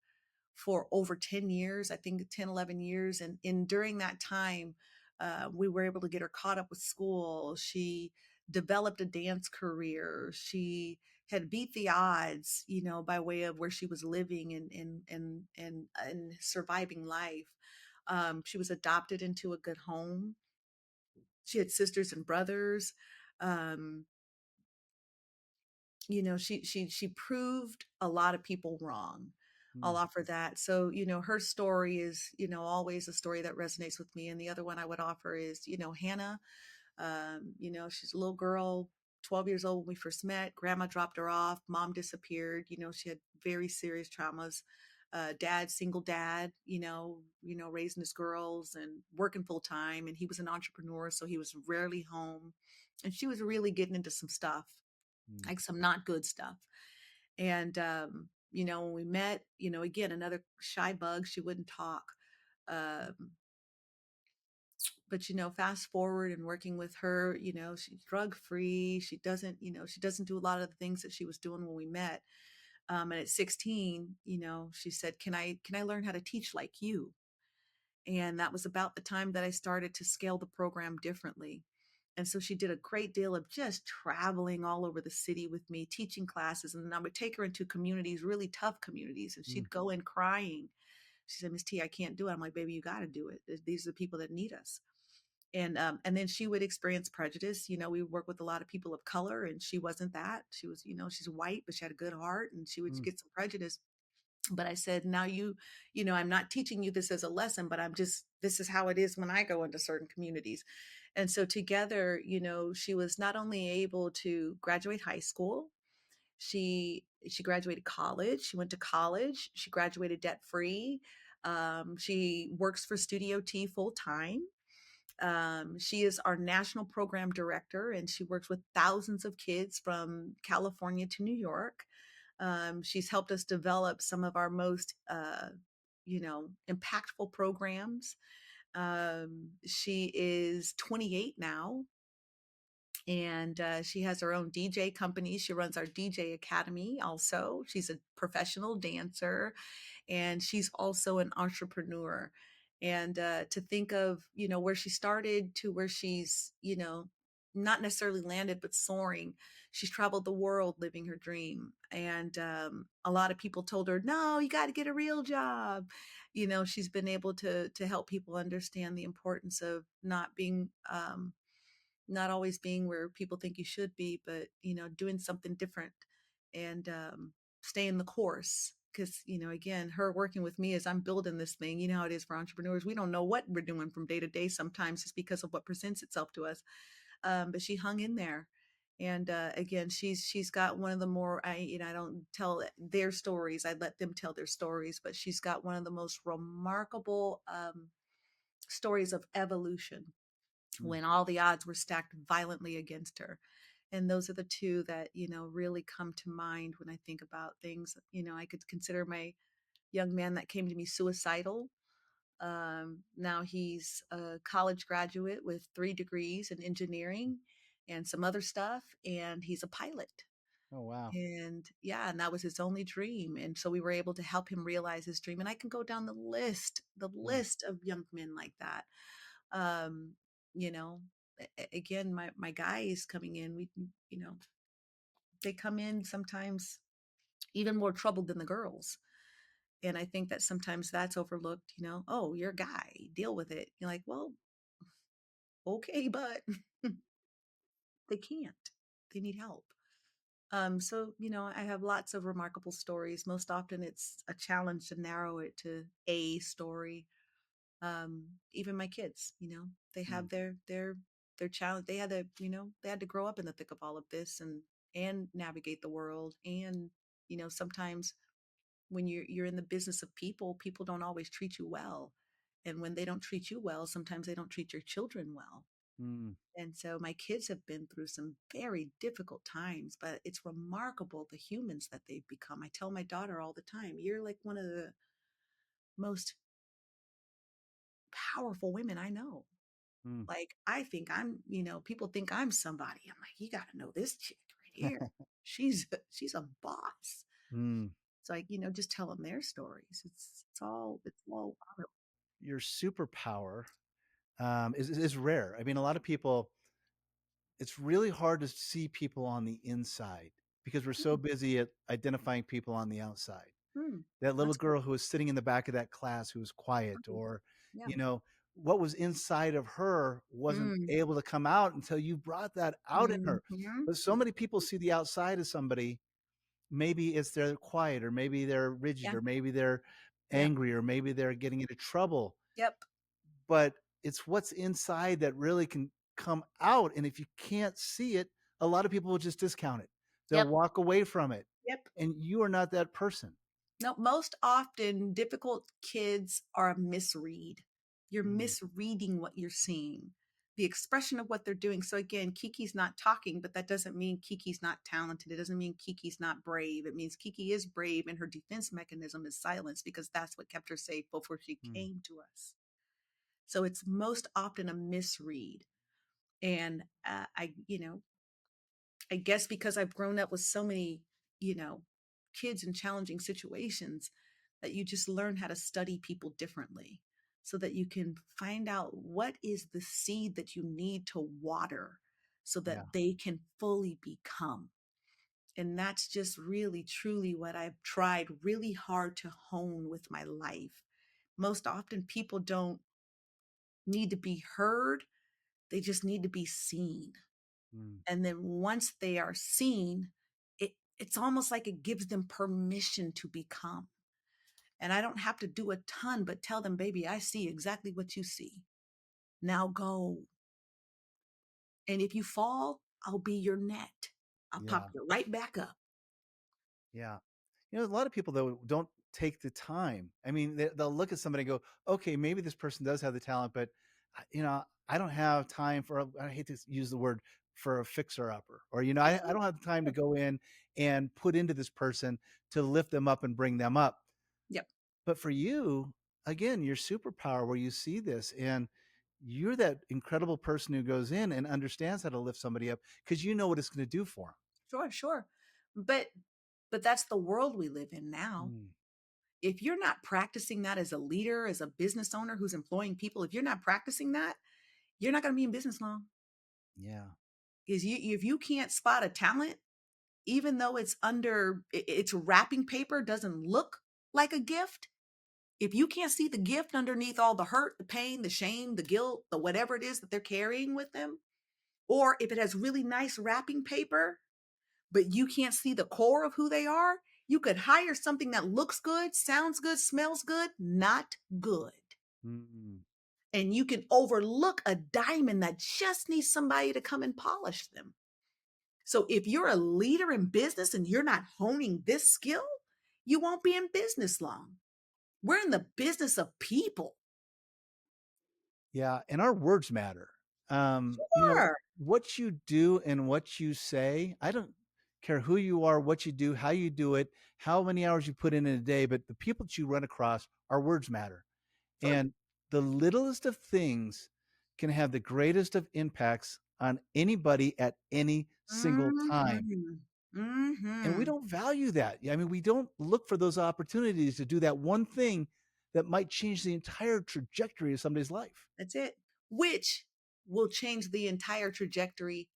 Speaker 2: for over 10 years, I think 10, 11 years. And during that time, we were able to get her caught up with school. She developed a dance career. She had beat the odds, by way of where she was living and surviving life. She was adopted into a good home. She had sisters and brothers. Um, she proved a lot of people wrong. I'll
Speaker 1: mm,
Speaker 2: offer that. So, her story is, always a story that resonates with me. And the other one I would offer is, Hannah. She's a little girl, 12 years old when we first met. Grandma dropped her off. Mom disappeared. She had very serious traumas. Dad, single dad, raising his girls and working full time. And he was an entrepreneur, so he was rarely home. And she was really getting into some stuff,
Speaker 1: mm,
Speaker 2: like some not good stuff. And, when we met, again, another shy bug, she wouldn't talk. Um, but, fast forward and working with her, she's drug free. She doesn't do a lot of the things that she was doing when we met. And at 16, she said, can I learn how to teach like you? And that was about the time that I started to scale the program differently. And so she did a great deal of just traveling all over the city with me, teaching classes. And I would take her into communities, really tough communities, and
Speaker 1: mm,
Speaker 2: she'd go in crying. She said, Miss T, I can't do it. I'm like, baby, you got to do it. These are the people that need us. And then she would experience prejudice. We work with a lot of people of color, and she wasn't that. She was, she's white, but she had a good heart, and she would
Speaker 1: mm,
Speaker 2: get some prejudice. But I said, now I'm not teaching you this as a lesson, but this is how it is when I go into certain communities. And so together, she was not only able to graduate high school, she graduated college, she went to college, she graduated debt free. She works for Studio T full time. She is our national program director, and she works with thousands of kids from California to New York. She's helped us develop some of our most, impactful programs. She is 28 now, and she has her own DJ company. She runs our DJ Academy also. She's a professional dancer, and she's also an entrepreneur. And to think of, where she started to where she's, not necessarily landed, but soaring. She's traveled the world living her dream. And a lot of people told her, no, you got to get a real job. She's been able to help people understand the importance of not always being where people think you should be, but doing something different, and staying the course. Because again, her working with me as I'm building this thing, how it is for entrepreneurs. We don't know what we're doing from day to day. Sometimes it's because of what presents itself to us. But she hung in there. And again, she's got one of the more, I don't tell their stories. I let them tell their stories. But she's got one of the most remarkable stories of evolution
Speaker 1: mm.
Speaker 2: when all the odds were stacked violently against her. And those are the two that, really come to mind when I think about things. I could consider my young man that came to me suicidal. Now he's a college graduate with 3 degrees in engineering and some other stuff, and he's a pilot.
Speaker 1: Oh, wow.
Speaker 2: And yeah, and that was his only dream. And so we were able to help him realize his dream. And I can go down the
Speaker 1: Mm,
Speaker 2: list of young men like that. um you know Again, my guys coming in, we you know they come in sometimes even more troubled than the girls. And I think that sometimes that's overlooked. Oh, you're a guy, deal with it. You're like, well, okay, but they can't, they need help. So I have lots of remarkable stories. Most often it's a challenge to narrow it to a story. Even my kids, they
Speaker 1: mm,
Speaker 2: have their challenge. They had to grow up in the thick of all of this, and navigate the world. And sometimes when you're in the business of people don't always treat you well. And when they don't treat you well, sometimes they don't treat your children well.
Speaker 1: Mm.
Speaker 2: And so my kids have been through some very difficult times, but it's remarkable the humans that they've become. I tell my daughter all the time, you're like one of the most powerful women I know.
Speaker 1: Mm.
Speaker 2: Like, I think people think I'm somebody. I'm like, you got to know this chick right here. She's a boss.
Speaker 1: Mm.
Speaker 2: It's like, just tell them their stories. It's all
Speaker 1: Your superpower is rare. I mean, a lot of people, it's really hard to see people on the inside because we're so
Speaker 2: mm,
Speaker 1: busy at identifying people on the outside.
Speaker 2: mm,
Speaker 1: That little
Speaker 2: that's good.
Speaker 1: girl who was sitting in the back of that class who was quiet,
Speaker 2: Mm,
Speaker 1: or,
Speaker 2: yeah.
Speaker 1: you know, what was inside of her wasn't
Speaker 2: Mm,
Speaker 1: able to come out until you brought that out in her.
Speaker 2: mhm,
Speaker 1: But so many people see the outside of somebody. Maybe it's they're quiet, or maybe they're rigid,
Speaker 2: yeah.
Speaker 1: or maybe they're
Speaker 2: Yep.
Speaker 1: angry, or maybe they're getting into trouble.
Speaker 2: Yep.
Speaker 1: But it's what's inside that really can come out. And if you can't see it, a lot of people will just discount it. They'll
Speaker 2: Yep.
Speaker 1: walk away from it.
Speaker 2: Yep.
Speaker 1: And you are not that person.
Speaker 2: No, most often difficult kids are a misread. You're
Speaker 1: Mm,
Speaker 2: misreading what you're seeing, the expression of what they're doing. So again, Kiki's not talking, but that doesn't mean Kiki's not talented. It doesn't mean Kiki's not brave. It means Kiki is brave and her defense mechanism is silence because that's what kept her safe before she
Speaker 1: mm,
Speaker 2: came to us. So it's most often a misread. And I guess because I've grown up with so many, you know, kids in challenging situations that you just learn how to study people differently so that you can find out what is the seed that you need to water so
Speaker 1: yeah.
Speaker 2: that they can fully become. And that's just really, truly what I've tried really hard to hone with my life. Most often, people don't need to be heard, they just need to be seen.
Speaker 1: Mm,
Speaker 2: And then once they are seen, it's almost like it gives them permission to become. And I don't have to do a ton, but tell them, baby, I see exactly what you see. Now go. And if you fall, I'll be your net. I'll pop
Speaker 1: yeah.
Speaker 2: you right back up.
Speaker 1: Yeah. A lot of people though don't take the time. I mean, they'll look at somebody and go, "Okay, maybe this person does have the talent, but I don't have time for. I hate to use the word for a fixer upper, or I
Speaker 2: Sure,
Speaker 1: don't have the time to
Speaker 2: sure.
Speaker 1: go in and put into this person to lift them up and bring them up."
Speaker 2: Yep,
Speaker 1: But for you, again, your superpower where you see this and you're that incredible person who goes in and understands how to lift somebody up because you know what it's going to do for
Speaker 2: sure, sure. But that's the world we live in now.
Speaker 1: them.
Speaker 2: If you're not practicing that as a leader, as a business owner who's employing people, if you're not practicing that, you're not going to be in business long.
Speaker 1: Yeah.
Speaker 2: Is you if you can't spot a talent, even though it's under its wrapping paper doesn't look like a gift, if you can't see the gift underneath all the hurt, the pain, the shame, the guilt, the whatever it is that they're carrying with them, or if it has really nice wrapping paper, but you can't see the core of who they are, you could hire something that looks good, sounds good, smells good, not good.
Speaker 1: Mm.
Speaker 2: And you can overlook a diamond that just needs somebody to come and polish them. So if you're a leader in business and you're not honing this skill, you won't be in business long. We're in the business of people.
Speaker 1: Yeah, and our words matter.
Speaker 2: Sure.
Speaker 1: What you do and what you say, I don't care who you are, what you do, how you do it, how many hours you put in a day, but the people that you run across, our words matter.
Speaker 2: Sure.
Speaker 1: And the littlest of things can have the greatest of impacts on anybody at any single time.
Speaker 2: Mhm.
Speaker 1: And we
Speaker 2: Mhm.
Speaker 1: don't value that. I mean, we don't look for those opportunities to do that one thing that might change the entire trajectory of somebody's life.
Speaker 2: That's it. Which will change the entire trajectory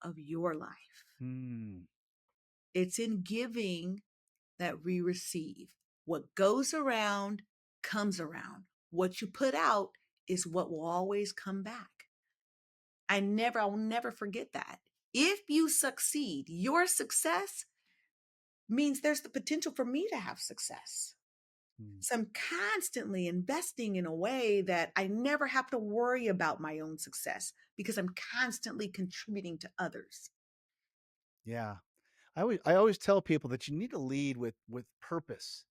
Speaker 2: of your life.
Speaker 1: Hmm.
Speaker 2: It's in giving that we receive. What goes around comes around. What you put out is what will always come back. I'll never forget that. If you succeed, your success means there's the potential for me to have success.
Speaker 1: Hmm.
Speaker 2: So I'm constantly investing in a way that I never have to worry about my own success because I'm constantly contributing to others.
Speaker 1: Yeah. I always tell people that you need to lead with purpose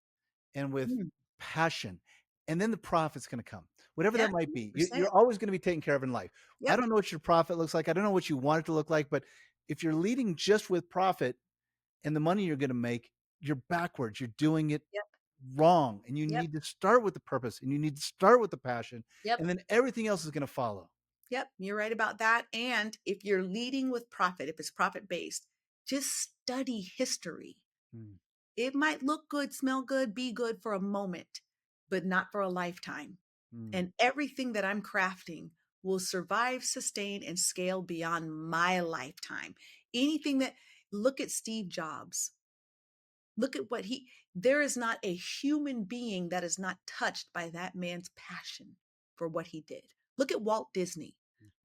Speaker 1: and with
Speaker 2: Mm,
Speaker 1: passion. and then the profit's going to come, whatever
Speaker 2: Yeah,
Speaker 1: that might be. You're
Speaker 2: 100%.
Speaker 1: always going to be taken care of in life. I
Speaker 2: Yep,
Speaker 1: don't know what your profit looks like. I don't know what you want it to look like, but if you're leading just with profit and the money you're going to make, you're backwards. You're doing it
Speaker 2: yep,
Speaker 1: wrong. And you
Speaker 2: yep,
Speaker 1: need to start with the purpose and you need to start with the passion,
Speaker 2: yep.
Speaker 1: and then everything else is going to follow.
Speaker 2: Yep, you're right about that. And if you're leading with profit, if it's profit based, just study history.
Speaker 1: Mm,
Speaker 2: It might look good, smell good, be good for a moment, but not for a lifetime.
Speaker 1: mm,
Speaker 2: And everything that I'm crafting will survive, sustain, and scale beyond my lifetime. Anything that, look at Steve Jobs. Look at what there is not a human being that is not touched by that man's passion for what he did. Look at Walt Disney.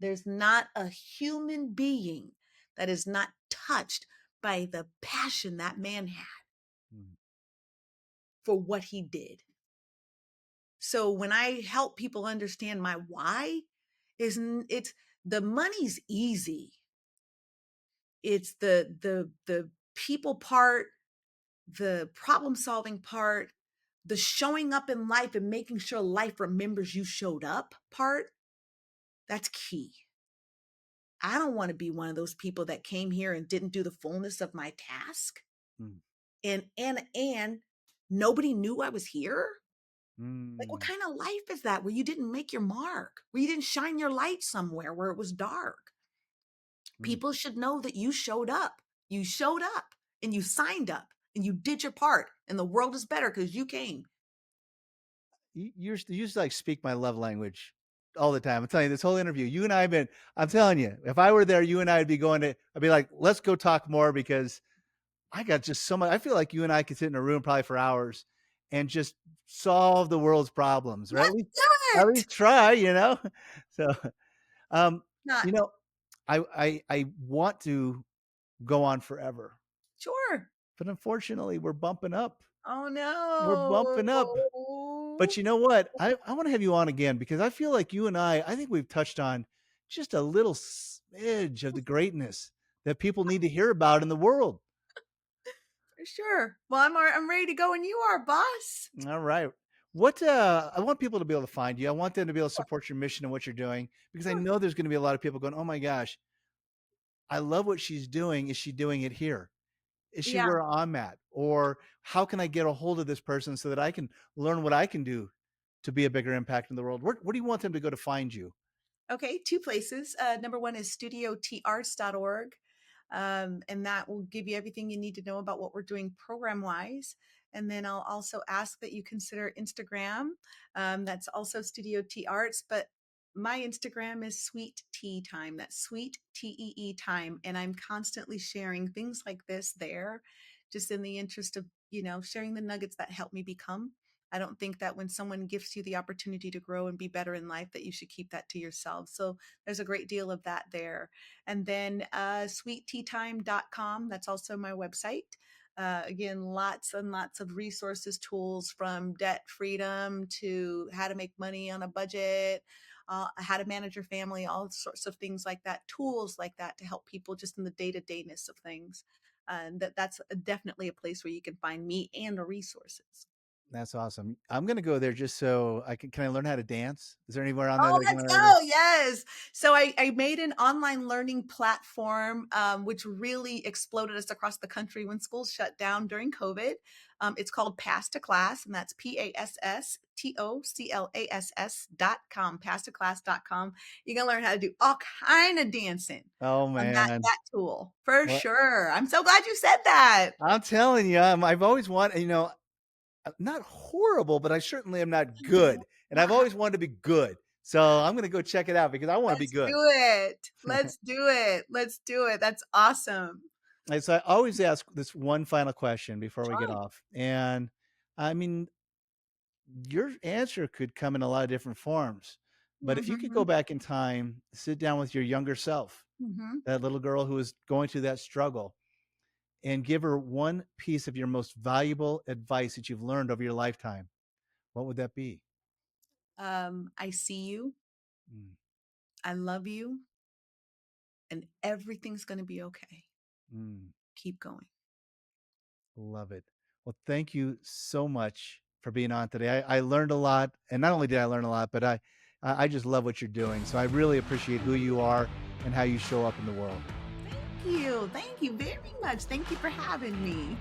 Speaker 2: There's not a human being that is not touched by the passion that man had
Speaker 1: mm,
Speaker 2: for what he did. So when I help people understand my why, it's the money's easy. It's the people part, the problem solving part, the showing up in life and making sure life remembers you showed up part. That's key. I don't want to be one of those people that came here and didn't do the fullness of my task.
Speaker 1: mm,
Speaker 2: And nobody knew I was here. Like, what
Speaker 1: mm,
Speaker 2: kind of life is that where you didn't make your mark, where you didn't shine your light somewhere where it was dark?
Speaker 1: mm.
Speaker 2: People should know that you showed up. You showed up and you signed up and you did your part, and the world is better because you came.
Speaker 1: You used to like speak my love language all the time. I'm telling you, this whole interview, you and I have been, I'm telling you, if I were there, you and I would be I'd be like, let's go talk more, because I got just so much. I feel like you and I could sit in a room probably for hours and just solve the world's problems, or
Speaker 2: Let's do
Speaker 1: at
Speaker 2: it.
Speaker 1: least try, So, um,
Speaker 2: Not
Speaker 1: you know, I want to go on forever,
Speaker 2: sure.
Speaker 1: but unfortunately we're bumping up.
Speaker 2: Oh
Speaker 1: We're bumping up.
Speaker 2: no.
Speaker 1: But you know what? I want to have you on again, because I feel like you and I think we've touched on just a little smidge of the greatness that people need to hear about in the world.
Speaker 2: For sure. Well, I'm ready to go, and you are, boss.
Speaker 1: All right. What I want people to be able to find you. I want them to be able to
Speaker 2: Sure.
Speaker 1: support your mission and what you're doing, because I
Speaker 2: Sure.
Speaker 1: know there's going to be a lot of people going, "Oh my gosh, I love what she's doing. Is she doing it here? Is she
Speaker 2: Yeah.
Speaker 1: where I'm at? Or how can I get a hold of this person so that I can learn what I can do to be a bigger impact in the world?" Where do you want them to go to find you?
Speaker 2: Okay, two places. Number one is studiotarts.org. And that will give you everything you need to know about what we're doing program wise. And then I'll also ask that you consider Instagram. That's also Studio T Arts, but my Instagram is Sweet Tea Time. That's Sweet TEE Time. And I'm constantly sharing things like this there, just in the interest of, sharing the nuggets that help me become. I don't think that when someone gives you the opportunity to grow and be better in life, that you should keep that to yourself. So there's a great deal of that there. And then sweetteatime.com, that's also my website. Again, lots and lots of resources, tools from debt freedom to how to make money on a budget, how to manage your family, all sorts of things like that, tools like that to help people just in the day to dayness of things. And that's definitely a place where you can find me and the resources.
Speaker 1: That's awesome. I'm gonna go there just so I can I learn how to dance? Is there anywhere on there
Speaker 2: Oh,
Speaker 1: that I can
Speaker 2: let's
Speaker 1: learn how to dance?
Speaker 2: go. Yes. So I made an online learning platform, which really exploded us across the country when schools shut down during COVID. It's called Pass to Class, and that's PASSTOCLASS.com, passtoclass.com. You can learn how to do all kind of dancing
Speaker 1: Oh
Speaker 2: on that,
Speaker 1: man.
Speaker 2: that tool for
Speaker 1: Well,
Speaker 2: sure. I'm so glad you said that.
Speaker 1: I'm telling you, I've always wanted, not horrible, but I certainly am not good. And I've always wanted to be good. So I'm gonna go check it out because I want to be
Speaker 2: Let's
Speaker 1: good.
Speaker 2: do it. Let's do it. Let's do it. That's awesome.
Speaker 1: And so I always ask this one final question before we get
Speaker 2: Sure.
Speaker 1: off. And I mean, your answer could come in a lot of different forms. But if you could go
Speaker 2: Hmm.
Speaker 1: back in time, sit down with your younger self,
Speaker 2: Hmm.
Speaker 1: that little girl who was going through that struggle, and give her one piece of your most valuable advice that you've learned over your lifetime, what would that be?
Speaker 2: I see you.
Speaker 1: Mm,
Speaker 2: I love you, and everything's going to be okay.
Speaker 1: mm,
Speaker 2: Keep going.
Speaker 1: love it. Well, thank you so much for being on today. I learned a lot, and not only did I learn a lot, but I just love what you're doing. So I really appreciate who you are and how you show up in the world.
Speaker 2: Thank you. Thank you very much. Thank you for having me.